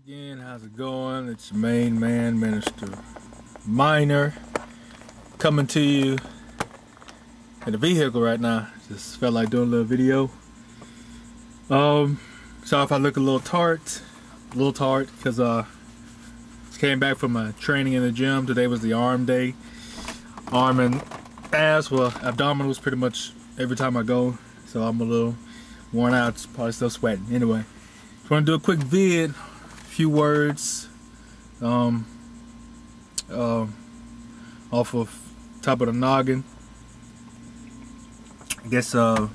Again, how's it going? It's your main man, Minister Minor, coming to you in a vehicle right now. Just felt like doing a little video. Sorry if I look a little tart because just came back from a training in the gym. Today was the arm day. Arm and ass, well, abdominals pretty much every time I go. So I'm a little worn out, probably still sweating. Anyway, just want to do a quick vid. Few words off of top of the noggin. I guess I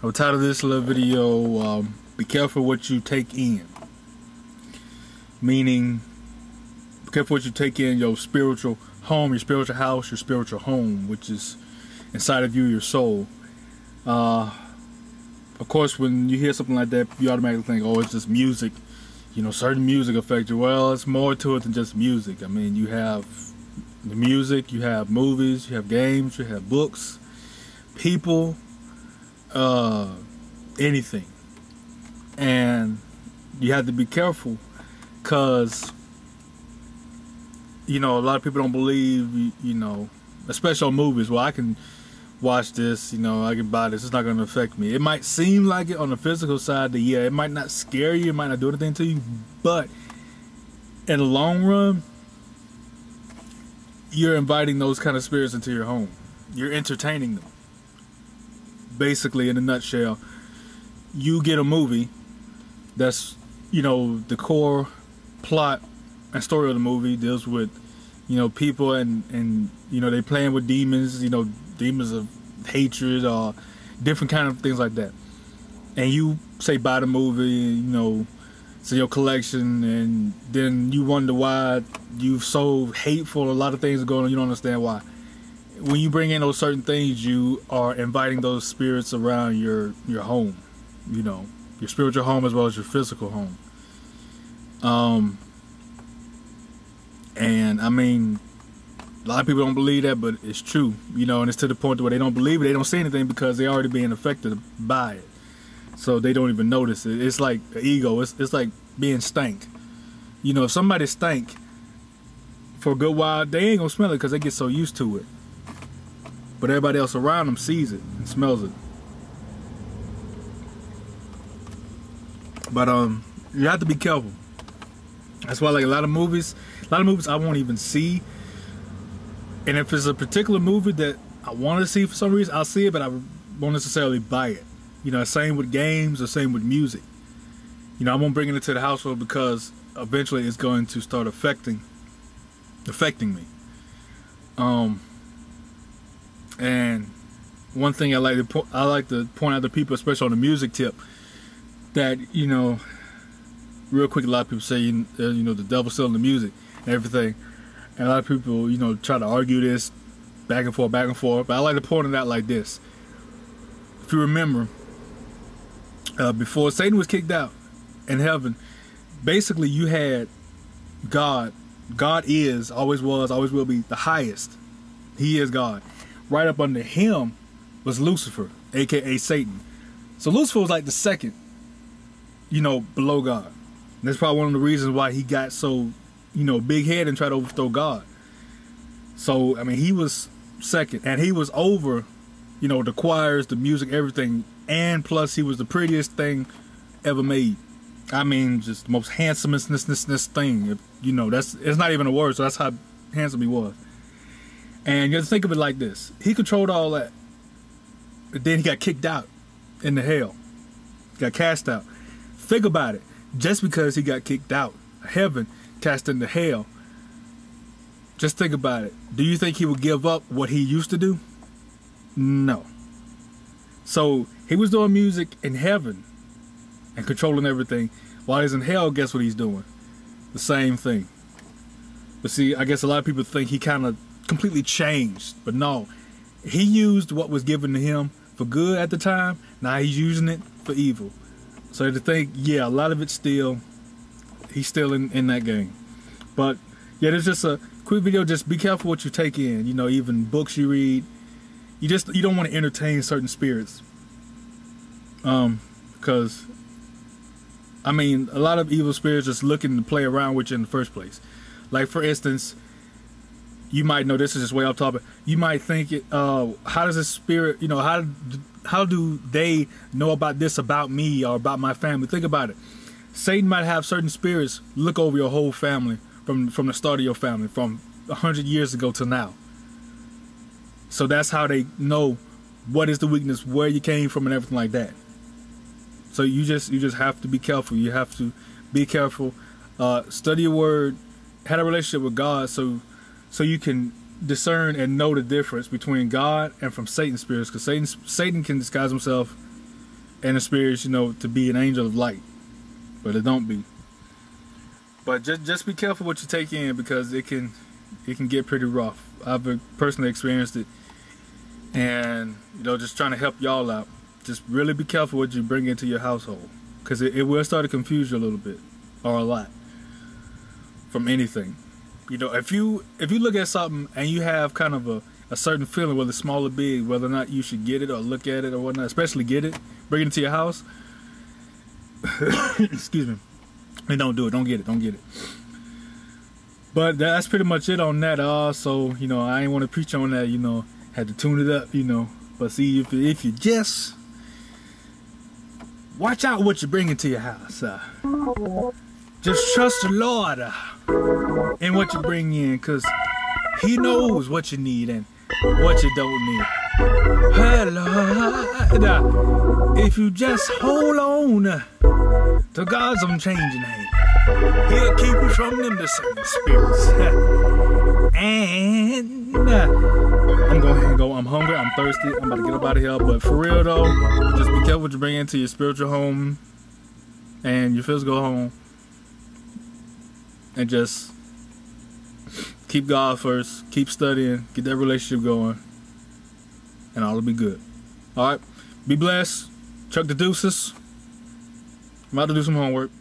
will title this little video be careful what you take in, meaning be careful what you take in your spiritual home, your spiritual house, your spiritual home, which is inside of you, your soul. Of course, when you hear something like that, you automatically think, oh, it's just music. You know, certain music affect you. Well, it's more to it than just music. I mean, you have the music, you have movies, you have games, you have books, people, anything. And you have to be careful because, you know, a lot of people don't believe, you know, especially on movies. Well, I can watch this, you know, I can buy this, it's not going to affect me. It might seem like it on the physical side that, yeah, it might not scare you, it might not do anything to you, but in the long run, you're inviting those kind of spirits into your home. You're entertaining them. Basically, in a nutshell, you get a movie that's, you know, the core plot and story of the movie deals with, you know, people and you know, they playing with demons, you know, demons of hatred or different kind of things like that. And you say buy the movie, you know, it's in your collection, and then you wonder why you've so hateful. A lot of things are going on, you don't understand why. When you bring in those certain things, you are inviting those spirits around your home, you know, your spiritual home as well as your physical home. And I mean, a lot of people don't believe that, but it's true, you know, and it's to the point where they don't believe it, they don't say anything because they're already being affected by it. So they don't even notice it. It's like the ego, it's like being stank. You know, if somebody stank for a good while, they ain't gonna smell it because they get so used to it. But everybody else around them sees it and smells it. But you have to be careful. That's why, like, a lot of movies I won't even see. And if it's a particular movie that I want to see for some reason, I'll see it, but I won't necessarily buy it. You know, same with games or same with music. You know, I won't bring it into the household because eventually it's going to start affecting me. And one thing I like to point out to people, especially on the music tip, that, you know, real quick, a lot of people say, you know, the devil's still in the music and everything. And a lot of people, you know, try to argue this back and forth. But I like to point it out like this. If you remember, before Satan was kicked out in heaven, basically you had God. God is, always was, always will be the highest. He is God. Right up under him was Lucifer, aka Satan. So Lucifer was like the second, you know, below God. And that's probably one of the reasons why he got so, you know, big head and tried to overthrow God. So, I mean, he was second, and he was over, you know, the choirs, the music, everything, and plus he was the prettiest thing ever made. I mean, just the most handsomest thing. You know, it's not even a word, so that's how handsome he was. And you have to think of it like this. He controlled all that. But then he got kicked out into hell. Got cast out. Think about it. Just because he got kicked out of heaven, cast into hell, just think about it. Do you think he would give up what he used to do? No. So he was doing music in heaven and controlling everything. While he's in hell, guess what he's doing? The same thing. But see, I guess a lot of people think he kind of completely changed. But no. He used what was given to him for good at the time. Now he's using it for evil. So to think, yeah, a lot of it's still, he's still in that game. But yeah, there's just a quick video. Just be careful what you take in. You know, even books you read. You don't want to entertain certain spirits. Because I mean, a lot of evil spirits just looking to play around with you in the first place. Like, for instance, you might know, this is just way off topic, you might think, how does this spirit, you know, how do they know about this about me or about my family? Think about it. Satan might have certain spirits look over your whole family from the start of your family, from 100 years ago to now. So that's how they know what is the weakness, where you came from, and everything like that. So you just have to be careful. You have to be careful. Study your word. Have a relationship with God, so you can discern and know the difference between God and from Satan's spirits. Because Satan can disguise himself in the spirits, you know, to be an angel of light, but it don't be. But just be careful what you take in, because it can get pretty rough. I've personally experienced it, and you know, just trying to help y'all out. Just really be careful what you bring into your household, because it will start to confuse you a little bit, or a lot, from anything. You know, if you look at something and you have kind of a certain feeling, whether small or big, whether or not you should get it or look at it or whatnot, especially get it, bring it into your house. Excuse me. And don't do it. Don't get it. Don't get it. But that's pretty much it on that. So, you know, I ain't want to preach on that, you know, had to tune it up, you know. But see, if you just watch out what you bring into your house. Just trust the Lord in what you bring in, because He knows what you need and what you don't need. Lord, if you just hold on to God's unchanging hand, He'll keep you from them discerning spirits. And I'm going ahead and go. I'm hungry. I'm thirsty. I'm about to get up out of here. But for real though, just be careful what you bring into your spiritual home and your physical home. And just keep God first. Keep studying. Get that relationship going. And all will be good. Alright. Be blessed. Chuck the deuces. I'm about to do some homework.